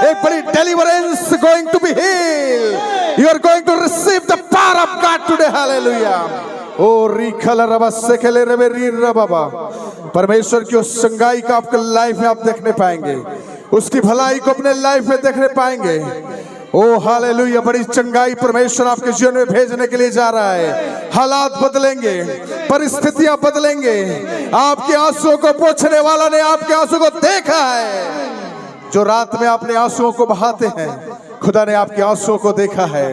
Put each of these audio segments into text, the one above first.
एक बड़ी deliverance going to be heal. You are going to receive the power of God today. Hallelujah. ओ रिखल रबा सेखले रबे रीर रबा। परमेश्वर की उस चंगाई का आपके लाइफ में आप देखने पाएंगे, उसकी भलाई को अपने लाइफ में देखने पाएंगे। ओ हालेलुया। बड़ी चंगाई परमेश्वर आपके जीवन में भेजने के लिए जा रहा है। हालात बदलेंगे, परिस्थितियां बदलेंगे। आपके आंसुओं को पोंछने वाला ने आपके आंसू को देखा है। जो रात में आपने आंसुओं को बहाते हैं, खुदा ने आपके आंसुओं को देखा है।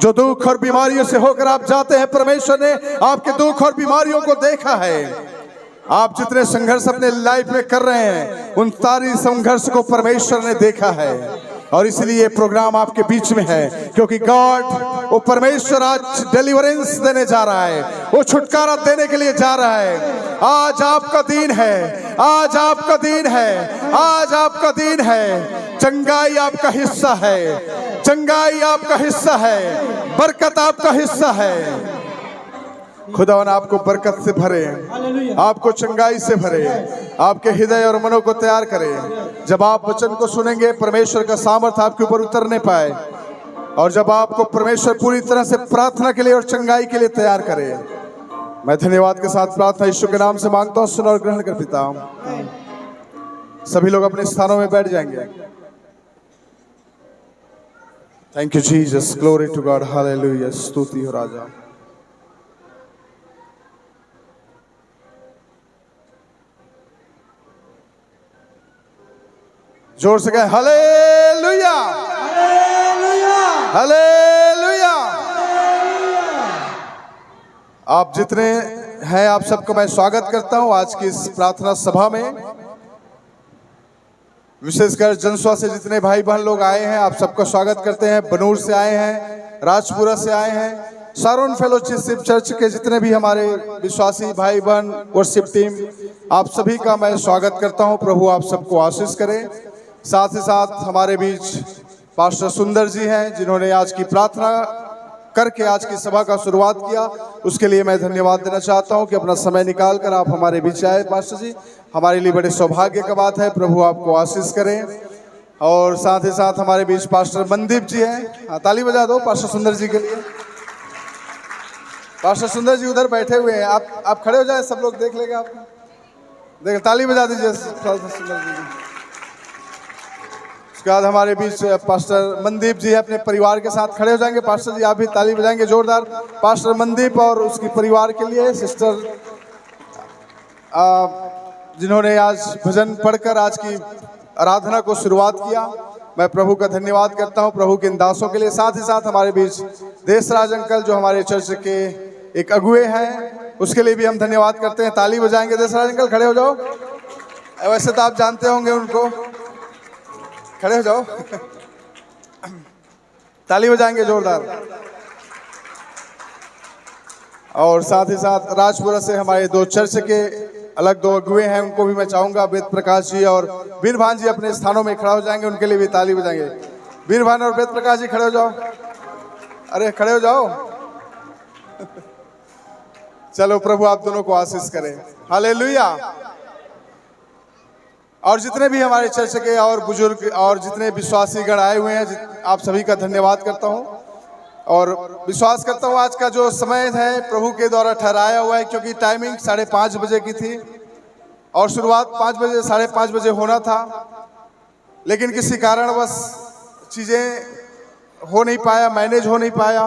जो दुख और बीमारियों से होकर आप जाते हैं, परमेश्वर ने आपके दुख और बीमारियों को देखा है। आप जितने संघर्ष अपने लाइफ में कर रहे हैं, उन सारी संघर्ष को परमेश्वर ने देखा है। और इसलिए ये प्रोग्राम आपके बीच में है, क्योंकि गॉड, वो परमेश्वर आज डिलीवरेंस देने जा रहा है, वो छुटकारा देने के लिए जा रहा है। आज आपका दिन है, आज आपका दिन है, आज आपका दिन है। चंगाई आपका हिस्सा है, चंगाई आपका हिस्सा है, बरकत आपका हिस्सा है। खुदावन आपको बरकत से भरे, आपको चंगाई से भरे, आपके हृदय और मनों को तैयार करे। जब आप वचन को सुनेंगे, परमेश्वर का सामर्थ आपके ऊपर उतरने पाए। और जब आपको परमेश्वर पूरी तरह से प्रार्थना के लिए और चंगाई के लिए तैयार करे। मैं धन्यवाद के साथ प्रार्थना यीशु के नाम से मांगता हूँ। सुन और ग्रहण कर पिता। सभी लोग अपने स्थानों में बैठ जाएंगे। Thank you Jesus, glory to God, hallelujah. स्तुति हो राजा। जोर से कहें हालेलुया, हालेलुया, हालेलुया। आप जितने हैं, आप सबको मैं स्वागत करता हूं आज की इस प्रार्थना सभा में। विशेषकर जनस्वा से जितने भाई बहन लोग आए हैं, आप सबका स्वागत करते हैं। बनूर से आए हैं, राजपुरा से आए हैं, शारोन फेलोशिप चर्च के जितने भी हमारे विश्वासी भाई बहन, वर्शिप टीम, आप सभी का मैं स्वागत करता हूं। प्रभु आप सबको आशीष करे। साथ ही साथ हमारे बीच पास्टर सुंदर जी हैं, जिन्होंने आज की प्रार्थना करके आज की सभा का शुरुआत किया। उसके लिए मैं धन्यवाद देना चाहता हूं कि अपना समय निकाल कर आप हमारे बीच आए। पास्टर जी, हमारे लिए बड़े सौभाग्य का बात है। प्रभु आपको आशीष करें। और साथ ही साथ हमारे बीच पास्टर मनदीप जी हैं। हाँ, ताली बजा दो पास्टर सुंदर जी के लिए। पास्टर सुंदर जी उधर बैठे हुए हैं, आप खड़े हो जाए, सब लोग देख लेंगे आपको। देख, ताली बजा दीजिए सुंदर जी। उसके बाद हमारे बीच पास्टर मनदीप जी अपने परिवार के साथ खड़े हो जाएंगे। पास्टर जी आप भी ताली बजाएंगे जोरदार पास्टर मनदीप और उसकी परिवार के लिए। सिस्टर जिन्होंने आज भजन पढ़कर आज की आराधना को शुरुआत किया, मैं प्रभु का धन्यवाद करता हूं, प्रभु के इन दासों के लिए। साथ ही साथ हमारे बीच देशराज अंकल, जो हमारे चर्च के एक अगुए हैं, उसके लिए भी हम धन्यवाद करते हैं। ताली बजाएंगे। देशराज अंकल खड़े हो जाओ। वैसे तो आप जानते होंगे उनको, खड़े हो जाओ। ताली बजाएंगे जोरदार। और साथ ही साथ राजपुरा से हमारे दो चर्च के अलग दो अगुए हैं, उनको भी मैं चाहूंगा, वेद प्रकाश जी और वीरभान जी अपने स्थानों में खड़ा हो जाएंगे, उनके लिए भी ताली बजाएंगे। वीरभान और वेद प्रकाश जी खड़े हो जाओ। अरे खड़े हो जाओ। चलो, प्रभु आप दोनों को आशीष करें। हालेलुया। और जितने भी हमारे चर्च के और बुजुर्ग और जितने विश्वासी गण आए हुए हैं, आप सभी का धन्यवाद करता हूं। और विश्वास करता हूं आज का जो समय है प्रभु के द्वारा ठहराया हुआ है, क्योंकि टाइमिंग 5:30 बजे की थी और शुरुआत 5 बजे 5:30 बजे होना था, लेकिन किसी कारणवश चीज़ें हो नहीं पाया, मैनेज हो नहीं पाया,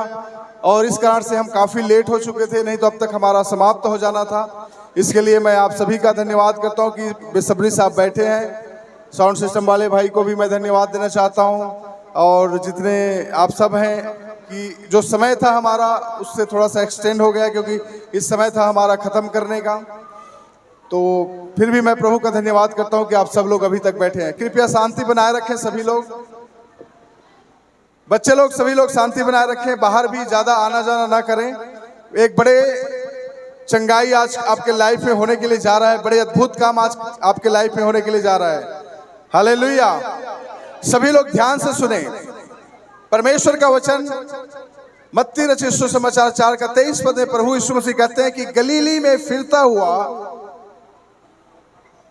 और इस कारण से हम काफ़ी लेट हो चुके थे। नहीं तो अब तक हमारा समाप्त हो जाना था। इसके लिए मैं आप सभी का धन्यवाद करता हूं कि बेसब्री से आप बैठे हैं। साउंड सिस्टम वाले भाई को भी मैं धन्यवाद देना चाहता हूं, और जितने आप सब हैं कि जो समय था हमारा उससे थोड़ा सा एक्सटेंड हो गया, क्योंकि इस समय था हमारा ख़त्म करने का। तो फिर भी मैं प्रभु का धन्यवाद करता हूं कि आप सब लोग अभी तक बैठे हैं। कृपया शांति बनाए रखें सभी लोग, बच्चे लोग, सभी लोग शांति बनाए रखें। बाहर भी ज़्यादा आना जाना ना करें। एक बड़े चंगाई आज आपके लाइफ में होने के लिए जा रहा है, बड़े अद्भुत काम आज आपके लाइफ में होने के लिए जा रहा है। हालेलुया। सभी लोग ध्यान से सुने। परमेश्वर का वचन मत्ती रचित सुसमाचार 4 का 23 पद में प्रभु यीशु मसीह कहते हैं कि गलीली में फिरता हुआ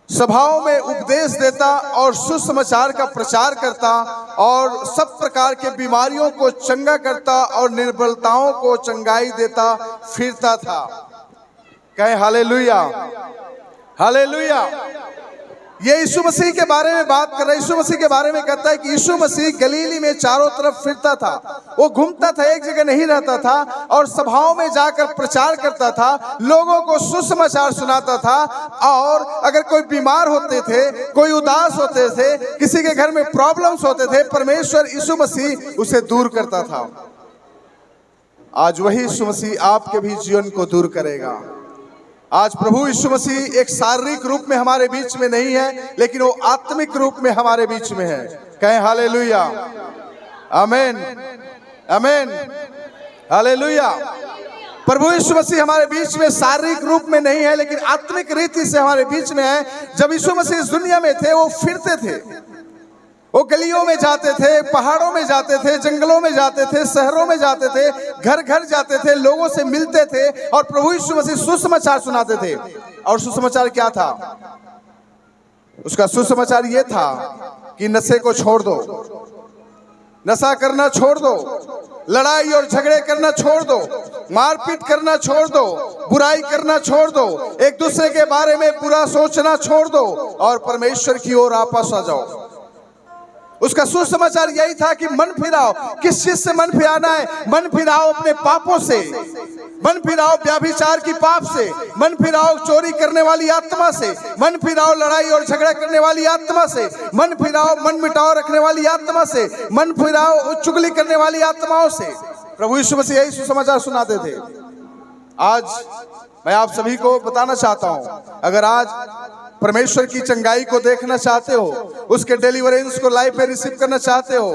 सभाओं में उपदेश देता और सुसमाचार का प्रचार करता और सब प्रकार के बीमारियों को चंगा करता और निर्बलताओं को चंगाई देता फिरता था। कहें हालेलुया, हालेलुया। ये यीशु मसीह के बारे में बात कर रहा है। यीशु मसीह के बारे में कहता है कि यीशु मसीह गलीली में चारों तरफ फिरता था, वो घूमता था, एक जगह नहीं रहता था और सभाओं में जाकर प्रचार करता था, लोगों को सुसमाचार सुनाता था। और अगर कोई बीमार होते थे, कोई उदास होते थे, किसी के घर में प्रॉब्लम्स होते थे, परमेश्वर यीशु मसीह उसे दूर करता था। आज वही यीशु मसीह आपके भी जीवन को दूर करेगा। आज प्रभु यीशु मसीह एक शारीरिक रूप में हमारे बीच में नहीं है, लेकिन वो आत्मिक रूप में हमारे बीच में है। कहें हालेलुया, आमीन, आमीन, हालेलुया। प्रभु यीशु मसीह हमारे बीच में शारीरिक रूप में नहीं है, लेकिन आत्मिक रीति से हमारे बीच में है। जब यीशु मसीह इस दुनिया में थे, वो फिरते थे, वो गलियों में जाते थे, पहाड़ों में जाते थे, जंगलों में जाते थे, शहरों में जाते थे, घर घर जाते थे, लोगों से मिलते थे और प्रभु यीशु मसीह सुसमाचार सुनाते थे। और सुसमाचार क्या था? उसका सुसमाचार ये था कि नशे को छोड़ दो, नशा करना छोड़ दो, लड़ाई और झगड़े करना छोड़ दो, मारपीट करना छोड़ दो, बुराई करना छोड़ दो, एक दूसरे के बारे में बुरा सोचना छोड़ दो और परमेश्वर की ओर वापस आ जाओ। उसका सुसमाचार यही था कि मन फिराओ। किस चीज से मन फिराना है? मन फिराओ अपने पापों से, मन फिराओ व्यभिचार की पाप से, मन फिराओ चोरी करने वाली आत्मा से, मन फिराओ लड़ाई और झगड़ा करने वाली आत्मा से, मन फिराओ मन मिटाओ रखने वाली आत्मा से, मन फिराओ चुगली करने वाली आत्माओं से। प्रभु यीशु मसीह यही सुसमाचार सुनाते थे। आज मैं आप सभी को बताना चाहता हूं, अगर आज परमेश्वर की चंगाई को देखना चाहते हो, उसके डिलीवरेंस को लाइफ में रिसीव करना चाहते हो,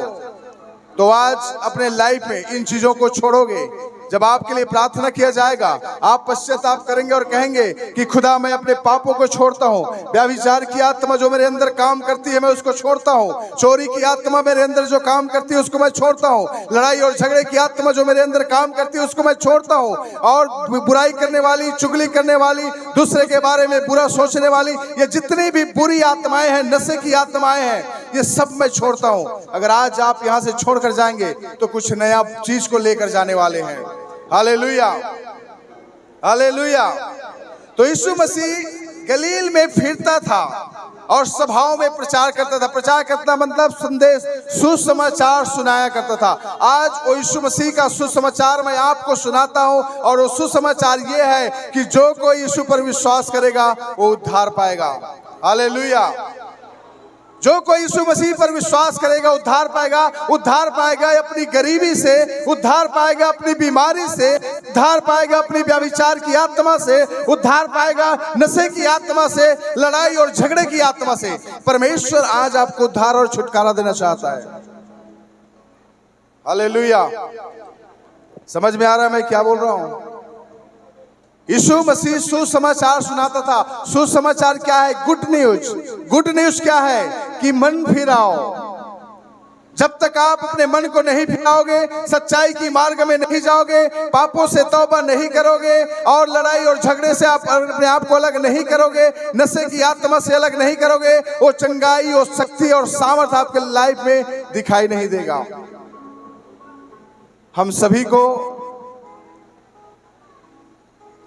तो आज अपने लाइफ में इन चीजों को छोड़ोगे। जब आपके लिए प्रार्थना किया जाएगा, आप पश्चाताप करेंगे और कहेंगे कि खुदा मैं अपने पापों को छोड़ता हूँ, व्यभिचार की आत्मा जो मेरे अंदर काम करती है मैं उसको छोड़ता हूँ, चोरी की आत्मा मेरे अंदर जो काम करती है उसको मैं छोड़ता हूँ, लड़ाई और झगड़े की आत्मा जो मेरे अंदर काम करती है उसको मैं छोड़ता हूँ, और बुराई करने वाली, चुगली करने वाली, दूसरे के बारे में बुरा सोचने वाली, ये जितनी भी बुरी आत्माएं हैं, नशे की आत्माएं हैं, ये सब मैं छोड़ता हूँ। अगर आज आप यहाँ से छोड़कर जाएंगे तो कुछ नया चीज को लेकर जाने वाले हैं। Hallelujah, hallelujah. तो यीशु मसीह गलील में फिरता था और सभाओं में प्रचार करता था। प्रचार करता मतलब संदेश, सुसमाचार सुनाया करता था। आज वो यीशु मसीह का सुसमाचार मैं आपको सुनाता हूं, और वो सुसमाचार ये है कि जो कोई यीशु पर विश्वास करेगा वो उद्धार पाएगा। हालेलुया। जो कोई यीशु मसीह पर विश्वास करेगा उद्धार पाएगा। उद्धार पाएगा अपनी गरीबी से, उद्धार पाएगा अपनी बीमारी से, उद्धार पाएगा अपनी व्यभिचार की आत्मा से, उद्धार पाएगा नशे की आत्मा से, लड़ाई और झगड़े की आत्मा से। परमेश्वर आज आपको उद्धार और छुटकारा देना चाहता है। हालेलुया। समझ में आ रहा है मैं क्या बोल रहा हूं? यीशु मसीह सुसमाचार सुनाता था। सुसमाचार क्या है? Good news. गुड न्यूज क्या है? कि मन फिराओ। जब तक आप अपने मन को नहीं फिराओगे, सच्चाई की मार्ग में नहीं जाओगे, पापों से तौबा नहीं करोगे और लड़ाई और झगड़े से आप अपने आप को अलग नहीं करोगे, नशे की आत्मा से अलग नहीं करोगे, वो चंगाई और शक्ति और सामर्थ आपके लाइफ में दिखाई नहीं देगा। हम सभी को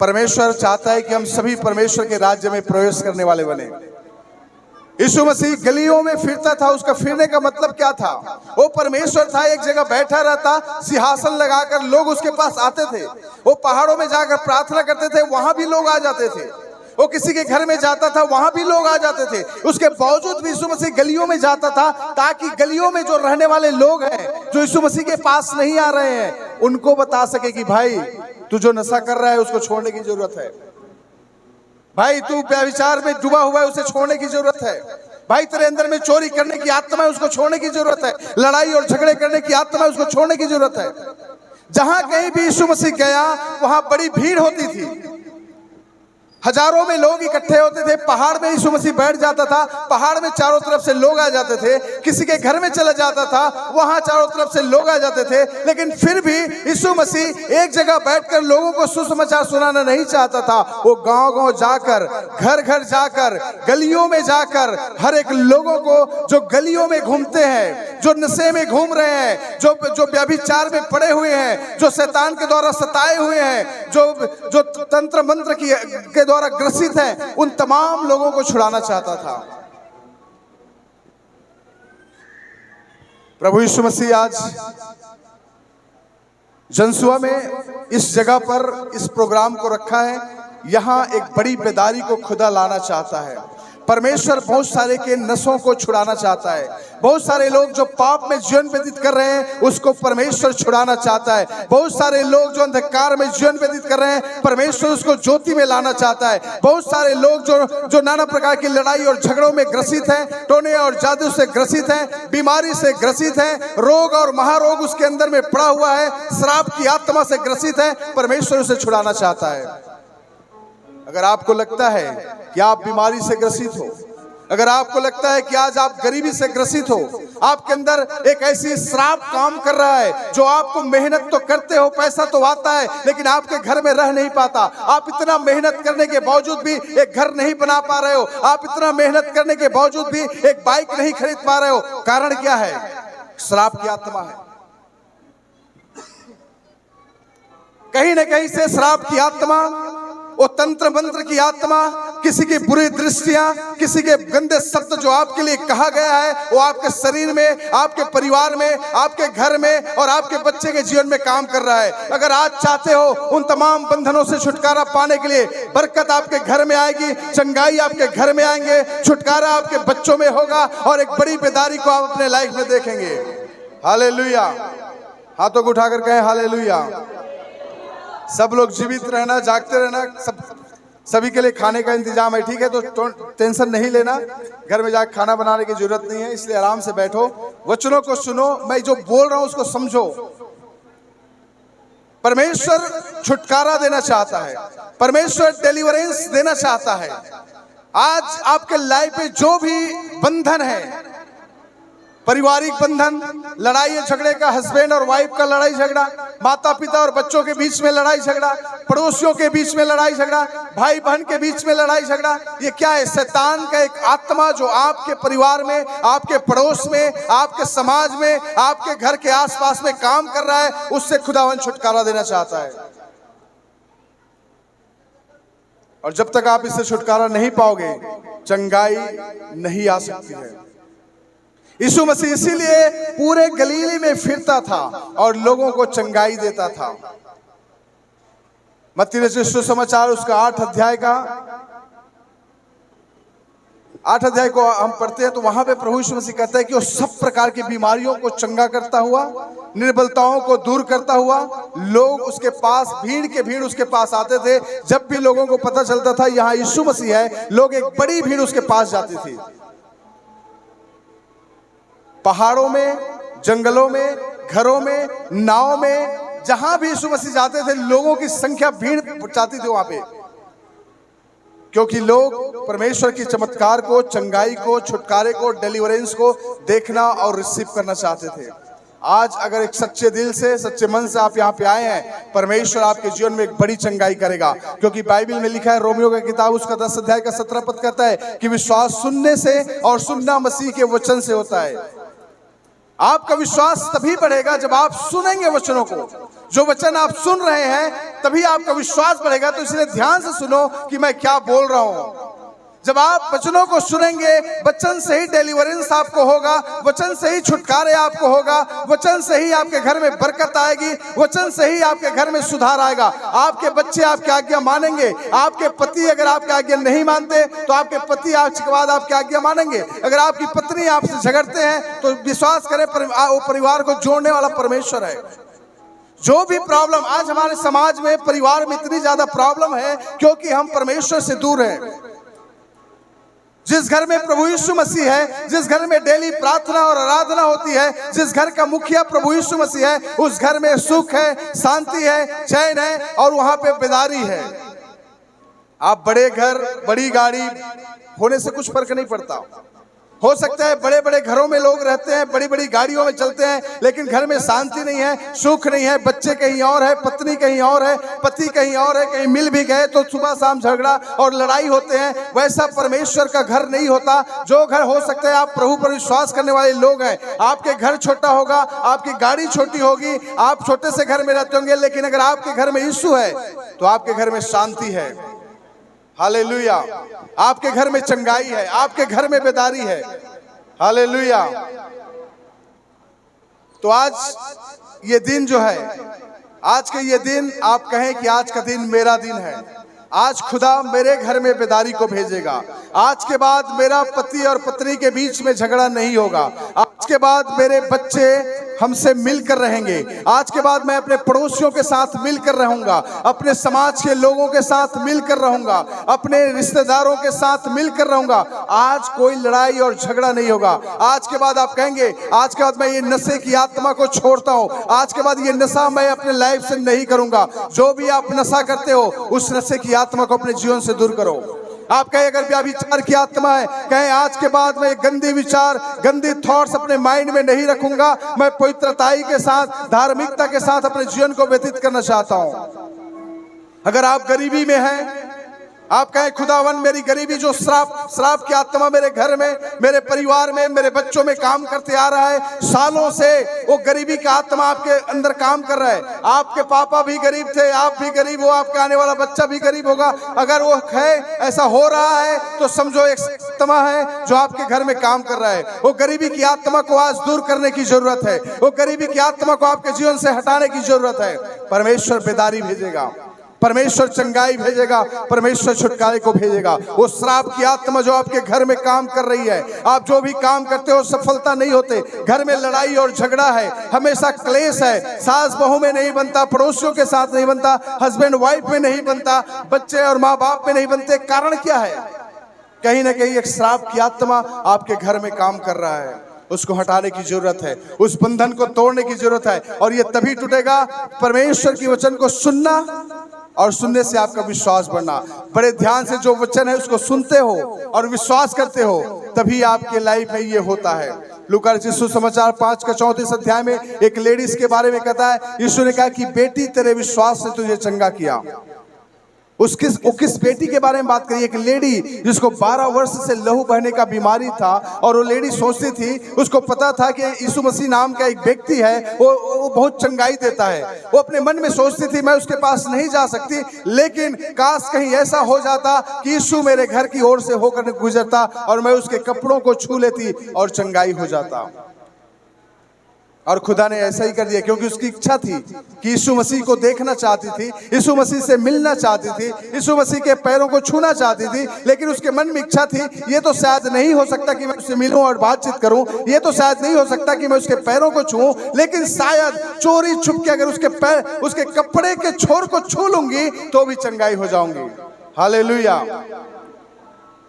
परमेश्वर चाहता है कि हम सभी परमेश्वर के राज्य में प्रवेश करने वाले बने। यीशु मसीह गलियों में फिरता था। उसका फिरने का मतलब क्या था? वो परमेश्वर था, एक जगह बैठा रहता, सिंहासन लगाकर लोग उसके पास आते थे। वो पहाड़ों में जाकर प्रार्थना करते थे, वहां भी लोग आ जाते थे। वो किसी के घर में जाता था, वहां भी लोग आ जाते थे। उसके बावजूद भी यीशु मसीह गलियों में जाता था, ताकि गलियों में जो रहने वाले लोग हैं, जो यीशु मसीह के पास नहीं आ रहे हैं, उनको बता सके कि भाई तू जो नशा कर रहा है उसको छोड़ने की जरूरत है, भाई तू व्यभिचार में डूबा हुआ है उसे छोड़ने की जरूरत है, भाई तेरे अंदर में चोरी करने की आत्मा है उसको छोड़ने की जरूरत है, लड़ाई और झगड़े करने की आत्मा है उसको छोड़ने की जरूरत है। जहां कहीं भी यीशु मसीह गया वहां बड़ी भीड़ होती थी। हजारों में लोग इकट्ठे होते थे, पहाड़ में यीशु मसीह बैठ जाता था, पहाड़ में चारों तरफ से लोग आ जाते थे, किसी के घर में चला जाता था, वहां चारों तरफ से लोग आ जाते थे, लेकिन फिर भी यीशु मसीह एक जगह बैठकर लोगों को सुसमाचार सुनाना नहीं चाहता था। वो गांव-गांव जाकर, घर-घर जाकर, गलियों में जाकर, हर एक लोगों को जो गलियों में घूमते हैं, जो नशे में घूम रहे हैं, जो व्यभिचार में पड़े हुए हैं, जो शैतान के द्वारा सताए हुए हैं, जो तंत्र मंत्र के द्वारा ग्रसित है, उन तमाम लोगों को छुड़ाना चाहता था। प्रभु यीशु मसीह आज जनसुआ में इस जगह पर इस प्रोग्राम को रखा है। यहां एक बड़ी बेदारी को खुदा लाना चाहता है। परमेश्वर बहुत सारे के नशों को छुड़ाना चाहता है। बहुत सारे लोग जो पाप में जीवन व्यतीत कर रहे हैं, उसको परमेश्वर छुड़ाना चाहता है। बहुत सारे लोग जो अंधकार में जीवन व्यतीत कर रहे हैं, परमेश्वर उसको ज्योति में लाना चाहता है। बहुत सारे लोग जो नाना प्रकार की लड़ाई और झगड़ों में ग्रसित हैं, टोने और जादू से ग्रसित हैं, बीमारी से ग्रसित हैं, रोग और महारोग उसके अंदर में पड़ा हुआ है, श्राप की आत्मा से ग्रसित है, परमेश्वर उसे छुड़ाना चाहता है। अगर आपको लगता है कि आप बीमारी से ग्रसित हो, अगर आपको लगता है कि आज आप गरीबी से ग्रसित हो, आपके अंदर एक ऐसी श्राप काम कर रहा है जो आपको मेहनत तो करते हो, पैसा तो आता है, लेकिन आपके घर में रह नहीं पाता। आप इतना मेहनत करने के बावजूद भी एक घर नहीं बना पा रहे हो, आप इतना मेहनत करने के बावजूद भी एक बाइक नहीं खरीद पा रहे हो। कारण क्या है? श्राप की आत्मा है। कहीं ना कहीं से श्राप की आत्मा, वो तंत्र मंत्र की आत्मा, किसी की बुरी दृष्टियां, किसी के गंदे शब्द जो आपके लिए कहा गया है, वो आपके शरीर में, आपके परिवार में, आपके घर में और आपके बच्चे के जीवन में काम कर रहा है। अगर आज चाहते हो उन तमाम बंधनों से छुटकारा पाने के लिए, बरकत आपके घर में आएगी, चंगाई आपके घर में आएंगे, छुटकारा आपके बच्चों में होगा और एक बड़ी बेदारी को आप अपने लाइफ में देखेंगे। हालेलुया। हाथों को उठाकर कहें हालेलुया। सब लोग जीवित रहना, जागते रहना, सभी के लिए खाने का इंतजाम है, ठीक है? तो टेंशन नहीं लेना, घर में जाकर खाना बनाने की जरूरत नहीं है, इसलिए आराम से बैठो, वचनों को सुनो, मैं जो बोल रहा हूं उसको समझो। परमेश्वर छुटकारा देना चाहता है, परमेश्वर डिलीवरेंस देना चाहता है। आज आपके लाइफ में जो भी बंधन है, पारिवारिक बंधन, लड़ाई झगड़े का, हस्बैंड और वाइफ का लड़ाई झगड़ा, माता पिता और बच्चों के बीच में लड़ाई झगड़ा, पड़ोसियों के बीच में लड़ाई झगड़ा, भाई बहन के बीच में लड़ाई झगड़ा, ये क्या है? शैतान का एक आत्मा जो आपके परिवार में, आपके पड़ोस में, आपके समाज में, आपके घर के आसपास में काम कर रहा है, उससे खुदावन छुटकारा देना चाहता है। और जब तक आप इससे छुटकारा नहीं पाओगे, चंगाई नहीं आ सकती है। यीशु मसीह इसीलिए पूरे गलीली में फिरता था और लोगों को चंगाई देता था। मत्ती रचित सुसमाचार उसका 8 अध्याय को हम पढ़ते हैं तो वहां पे प्रभु यीशु मसीह कहता है कि वो सब प्रकार की बीमारियों को चंगा करता हुआ, निर्बलताओं को दूर करता हुआ, लोग उसके पास, भीड़ उसके पास आते थे। जब भी लोगों को पता चलता था यहाँ यीशु मसीह है, लोग एक बड़ी भीड़ उसके पास जाती थी। पहाड़ों में, जंगलों में, घरों में, नाव में, जहां भी यीशु मसीह जाते थे, लोगों की संख्या, भीड़ जाती थी वहां पे, क्योंकि लोग परमेश्वर की चमत्कार को, चंगाई को, छुटकारे को, डिलीवरेंस को देखना और रिसीव करना चाहते थे। आज अगर एक सच्चे दिल से, सच्चे मन से आप यहाँ पे आए हैं, परमेश्वर आपके जीवन में एक बड़ी चंगाई करेगा, क्योंकि बाइबल में लिखा है, रोमियो की किताब उसका 10 अध्याय का 17 पद कहता है कि विश्वास सुनने से और सुनना मसीह के वचन से होता है। आपका विश्वास तभी बढ़ेगा जब आप सुनेंगे वचनों को। जो वचन आप सुन रहे हैं तभी आपका विश्वास बढ़ेगा। तो इसलिए ध्यान से सुनो कि मैं क्या बोल रहा हूं। जब आप वचनों को सुनेंगे, वचन से ही डिलीवरेंस आपको होगा, वचन से ही छुटकारे आपको होगा, वचन से ही आपके घर में बरकत आएगी, वचन से ही आपके घर में सुधार आएगा। आपके बच्चे आपकी आज्ञा मानेंगे, आपके पति अगर आपकी आज्ञा नहीं मानते तो आपके पति आज के बाद आपकी आज्ञा मानेंगे। अगर आपकी पत्नी आपसे झगड़ते हैं तो विश्वास करें, वो परिवार को जोड़ने वाला परमेश्वर है। जो भी प्रॉब्लम आज हमारे समाज में, परिवार में इतनी ज्यादा प्रॉब्लम है क्योंकि हम परमेश्वर से दूर हैं। जिस घर में प्रभु यीशु मसीह है, जिस घर में डेली प्रार्थना और आराधना होती है, जिस घर का मुखिया प्रभु यीशु मसीह है, उस घर में सुख है, शांति है, चैन है और वहां पे बेदारी है। आप बड़े घर, बड़ी गाड़ी होने से कुछ फर्क नहीं पड़ता। हो सकता है बड़े बड़े घरों में लोग रहते हैं, बड़ी बड़ी गाड़ियों में चलते हैं, लेकिन घर में शांति नहीं है, सुख नहीं है, बच्चे कहीं और है, पत्नी कहीं और है, पति कहीं और है, कहीं मिल भी गए तो सुबह शाम झगड़ा और लड़ाई होते हैं। वैसा परमेश्वर का घर नहीं होता। जो घर हो सकता है, आप प्रभु पर विश्वास करने वाले लोग हैं, आपके घर छोटा होगा, आपकी गाड़ी छोटी होगी, आप छोटे से घर में रहते होंगे, लेकिन अगर आपके घर में यीशु है तो आपके घर में शांति है। हालेलुया। आपके घर में चंगाई है, आपके घर में बेदारी है। हालेलुया। तो आज ये दिन जो है, आज के ये दिन आप कहें कि आज का दिन मेरा दिन है। आज खुदा मेरे घर में बेदारी को भेजेगा। आज के बाद मेरा पति और पत्नी के बीच में झगड़ा नहीं होगा। आज के बाद मेरे बच्चे हमसे मिलकर रहेंगे। आज के बाद मैं अपने पड़ोसियों के साथ मिलकर रहूंगा, अपने समाज के लोगों के साथ मिलकर रहूंगा, अपने रिश्तेदारों के साथ मिलकर रहूंगा। आज कोई लड़ाई और झगड़ा नहीं होगा। आज के बाद आप कहेंगे, आज के बाद मैं ये नशे की आत्मा को छोड़ता हूं। आज के बाद ये नशा मैं अपने लाइफ से नहीं करूंगा। जो भी आप नशा करते हो, उस नशे की आत्मा को अपने जीवन से दूर करो। आप कहें अगर व्यभिचार की आत्मा है, कहें आज के बाद मैं गंदी विचार, गंदी थॉट्स अपने माइंड में नहीं रखूंगा। मैं पवित्रताई के साथ, धार्मिकता के साथ अपने जीवन को व्यतीत करना चाहता हूं। अगर आप गरीबी में हैं, आप कहें खुदावन मेरी गरीबी जो श्राप की आत्मा मेरे घर में, मेरे परिवार में, मेरे बच्चों में काम करते आ रहा है, सालों से वो गरीबी का आत्मा आपके अंदर काम कर रहा है। आपके पापा भी गरीब थे, आप भी गरीब हो, आपका आने वाला बच्चा भी गरीब होगा। अगर वो है, ऐसा हो रहा है, तो समझो एक आत्मा है जो आपके घर में काम कर रहा है। वो गरीबी की आत्मा को आज दूर करने की जरूरत है। वो गरीबी की आत्मा को आपके जीवन से हटाने की जरूरत है। परमेश्वर बेदारी भेजेगा, परमेश्वर चंगाई भेजेगा, परमेश्वर छुटकारे को भेजेगा। वो श्राप की आत्मा जो आपके घर में काम कर रही है, आप जो भी काम करते हो सफलता नहीं होते, घर में लड़ाई और झगड़ा है, हमेशा क्लेश है, सास बहू में नहीं बनता, पड़ोसियों के साथ नहीं बनता, हस्बैंड वाइफ में नहीं बनता, बच्चे और माँ बाप में नहीं बनते, कारण क्या है? कहीं ना कहीं एक श्राप की आत्मा आपके घर में काम कर रहा है। उसको हटाने की जरूरत है, उस बंधन को तोड़ने की जरूरत है। और ये तभी टूटेगा परमेश्वर की वचन को सुनना, और सुनने से आपका विश्वास बढ़ना। बड़े ध्यान से जो वचन है उसको सुनते हो और विश्वास करते हो, तभी आपके लाइफ में ये होता है। लूका रचित सुसमाचार 5 का 34 अध्याय में एक लेडीज के बारे में कहता है, यीशु ने कहा कि बेटी तेरे विश्वास से तुझे चंगा किया। किस बेटी के बारे में बात करिए? एक लेडी जिसको 12 वर्ष से लहू बहने का बीमारी था, और वो लेडी सोचती थी, उसको पता था कि यीशु मसीह नाम का एक व्यक्ति है, वो बहुत चंगाई देता है। वो अपने मन में सोचती थी मैं उसके पास नहीं जा सकती, लेकिन काश कहीं ऐसा हो जाता कि यीशु मेरे घर की ओर से होकर गुजरता और मैं उसके कपड़ों को छू लेती और चंगाई हो जाता। और खुदा ने ऐसा ही कर दिया, क्योंकि उसकी इच्छा थी कि यीशु मसीह को देखना चाहती थी, यीशु मसीह से मिलना चाहती थी, यीशु मसीह के पैरों को छूना चाहती थी। लेकिन उसके मन में इच्छा थी, ये तो शायद नहीं हो सकता कि मैं उससे मिलूं और बातचीत करूं, ये तो शायद नहीं हो सकता कि मैं उसके पैरों को छूऊं, लेकिन शायद चोरी छुप के अगर उसके कपड़े के छोर को छू लूंगी तो भी चंगाई हो जाऊंगी। हालेलुया।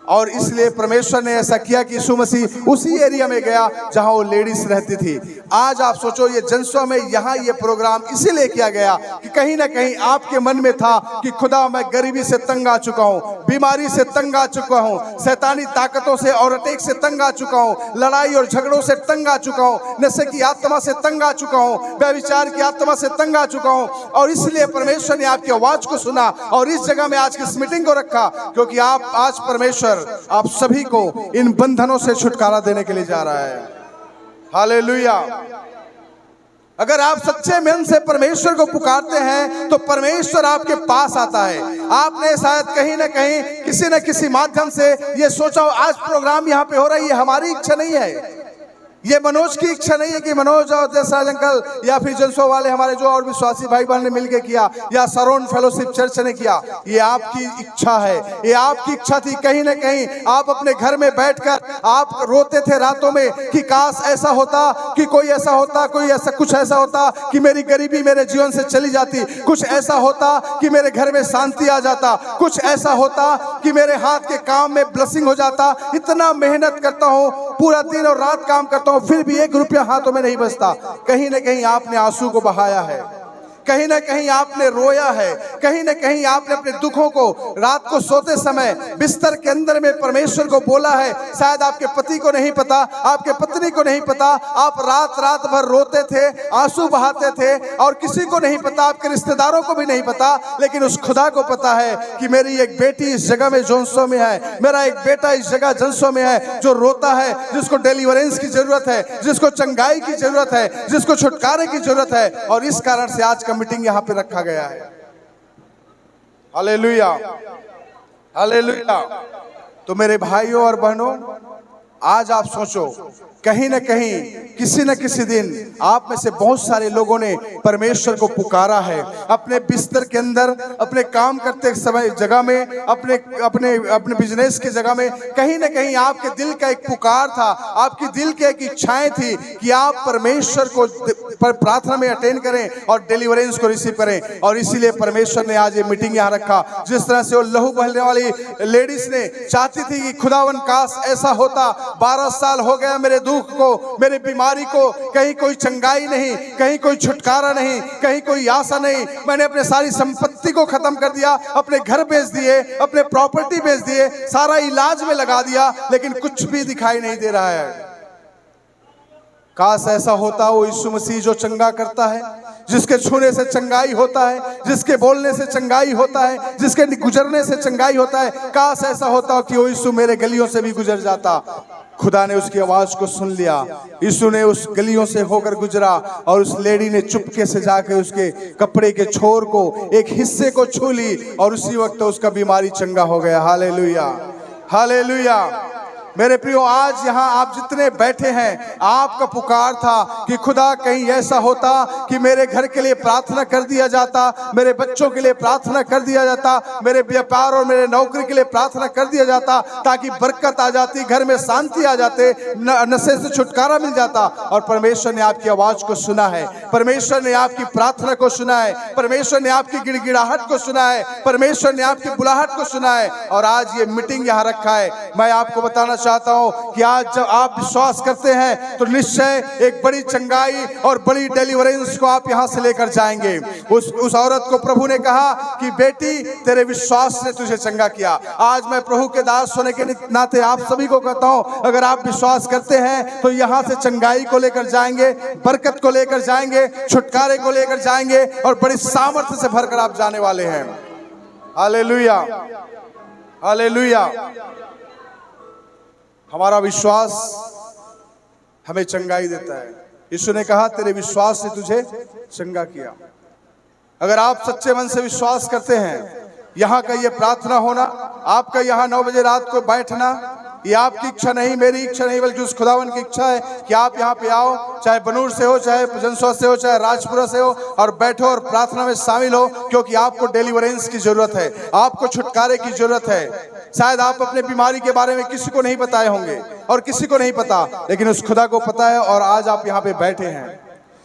और इसलिए परमेश्वर ने ऐसा किया कि यीशु मसीह उसी एरिया में गया जहां वो लेडीज रहती थी। आज आप सोचो, ये जनसभा में यहाँ ये प्रोग्राम इसीलिए किया गया कि कहीं ना कहीं आपके मन में था कि खुदा मैं गरीबी से तंग आ चुका हूँ, बीमारी से तंग आ चुका हूँ, शैतानी ताकतों से और अटैक से तंग आ चुका हूँ, लड़ाई और झगड़ों से तंग आ चुका हूँ, नशे की आत्मा से तंग आ चुका हूँ, व्यभिचार की आत्मा से तंग आ चुका हूँ। और इसलिए परमेश्वर ने आपकी आवाज को सुना और इस जगह में आज की इस मीटिंग को रखा, क्योंकि आज परमेश्वर आप सभी को इन बंधनों से छुटकारा देने के लिए जा रहा है। हालेलुया। अगर आप सच्चे मन से परमेश्वर को पुकारते हैं तो परमेश्वर आपके पास आता है। आपने शायद कहीं ना कहीं किसी न किसी माध्यम से ये सोचा हो आज प्रोग्राम यहाँ पे हो रहा है, ये हमारी इच्छा नहीं है, ये मनोज की इच्छा नहीं है कि मनोज और जयसराज अंकल या फिर जनसो वाले हमारे जो और विश्वासी भाई बहन ने मिलकर किया या सरोन फेलोशिप चर्च ने किया, ये आपकी इच्छा है, ये आपकी इच्छा थी। कहीं ना कहीं आप अपने घर में बैठकर आप रोते थे रातों में कि काश ऐसा होता, कि कोई ऐसा होता, कोई ऐसा कुछ ऐसा होता कि मेरी गरीबी मेरे जीवन से चली जाती, कुछ ऐसा होता कि मेरे घर में शांति आ जाता, कुछ ऐसा होता कि मेरे हाथ के काम में ब्लेसिंग हो जाता। इतना मेहनत करता हूँ, पूरा दिन और रात काम करता हूँ, फिर भी 1 रुपया हाथों में नहीं बचता। कहीं ना कहीं आपने आंसू को बहाया है, कहीं ना कहीं आपने रोया है, कहीं ना कहीं आपने अपने दुखों को रात को सोते समय बिस्तर के अंदर में परमेश्वर को बोला है। शायद आपके पति को नहीं पता, आपके पत्नी को नहीं पता, आप रात भर रोते थे, आंसू बहाते थे और किसी को नहीं पता, आपके रिश्तेदारों को भी नहीं पता, लेकिन उस खुदा को पता है कि मेरी एक बेटी इस जगह में जोंसो में है, मेरा एक बेटा इस जगह जोंसो में है जो रोता है, जिसको डिलीवरेंस की जरूरत है, जिसको चंगाई की जरूरत है, जिसको छुटकारे की जरूरत है। और इस कारण से आज का मीटिंग यहां पे रखा गया है। Hallelujah, hallelujah. तो मेरे भाइयों और बहनों, आज आप सोचो, कहीं ना कहीं किसी न किसी दिन आप में से बहुत सारे लोगों ने परमेश्वर को पुकारा है, अपने बिस्तर के अंदर, अपने काम करते समय जगह में, अपने अपने अपने बिजनेस की जगह में, कहीं ना कहीं आपके दिल का एक पुकार था, आपकी दिल की एक इच्छाएं थी कि आप परमेश्वर को प्रार्थना में अटेंड करें और डिलीवरेंस को रिसीव करें। और इसीलिए परमेश्वर ने आज ये मीटिंग यहाँ रखा। जिस तरह से वो लहू बहने वाली लेडीज ने चाहती थी कि खुदावन काश ऐसा होता, 12 साल हो गया मेरे दुख को, मेरी बीमारी को, कहीं कोई चंगाई नहीं, कहीं कोई छुटकारा नहीं, कहीं कोई आशा नहीं, मैंने अपने सारी संपत्ति को खत्म कर दिया, अपने घर बेच दिए, अपने प्रॉपर्टी बेच दिए, सारा इलाज में लगा दिया, लेकिन कुछ भी दिखाई नहीं दे रहा है। काश ऐसा होता वो यीशु मसीह जो चंगा करता है, जिसके छूने से चंगाई होता है, जिसके बोलने से चंगाई होता है, जिसके गुजरने से चंगाई होता है, काश ऐसा होता कि वो यीशु मेरे गलियों से भी गुजर जाता। खुदा ने उसकी आवाज को सुन लिया, यीशु ने उस गलियों से होकर गुजरा और उस लेडी ने चुपके से जाकर उसके कपड़े के छोर को, एक हिस्से को छू ली और उसी वक्त उसका बीमारी चंगा हो गया। Hallelujah, hallelujah. मेरे प्रियो, आज यहाँ आप जितने बैठे हैं, आपका पुकार था कि खुदा कहीं ऐसा होता कि मेरे घर के लिए प्रार्थना कर दिया जाता, मेरे बच्चों के लिए प्रार्थना कर दिया जाता, मेरे व्यापार और मेरे नौकरी के लिए प्रार्थना कर दिया जाता, ताकि बरकत आ जाती, घर में शांति आ जाते, नशे से छुटकारा मिल जाता। और परमेश्वर ने आपकी आवाज को सुना है, परमेश्वर ने आपकी प्रार्थना को सुना है, परमेश्वर ने आपकी गिड़गिड़ाहट को सुना है, परमेश्वर ने आपकी बुलाहट को सुना है। और आज ये मीटिंग यहाँ रखा है। मैं आपको बताना चाहता हूं कि आज जब आप विश्वास करते हैं तो निश्चय एक बड़ी चंगाई और बड़ी डिलीवरेंस को आप यहां से लेकर जाएंगे। उस औरत को प्रभु ने कहा कि बेटी, तेरे विश्वास ने तुझे चंगा किया। आज मैं प्रभु के दास होने के नाते आप सभी को कहता हूं, अगर आप विश्वास करते हैं तो यहां से चंगाई को लेकर जाएंगे, बरकत को लेकर जाएंगे, छुटकारे को लेकर जाएंगे और बड़ी सामर्थ्य से भरकर आप जाने वाले हैं। Hallelujah, hallelujah. हमारा विश्वास हमें चंगाई देता है। यीशु ने कहा तेरे विश्वास ने तुझे चंगा किया। अगर आप सच्चे मन से विश्वास करते हैं, यहाँ का ये प्रार्थना होना, आपका यहाँ 9 बजे रात को बैठना, ये आपकी इच्छा नहीं, मेरी इच्छा नहीं, बल्कि उस खुदावन की इच्छा है कि आप यहाँ पे आओ, चाहे बनूर से हो, चाहे जनसो से हो, चाहे राजपुरा से हो, और बैठो और प्रार्थना में शामिल हो, क्योंकि आपको डिलीवरेंस की जरूरत है, आपको छुटकारे की जरूरत है। शायद आप अपने बीमारी के बारे में किसी को नहीं बताए होंगे और किसी को नहीं पता, लेकिन उस खुदा को पता है। और आज आप यहाँ पे बैठे हैं।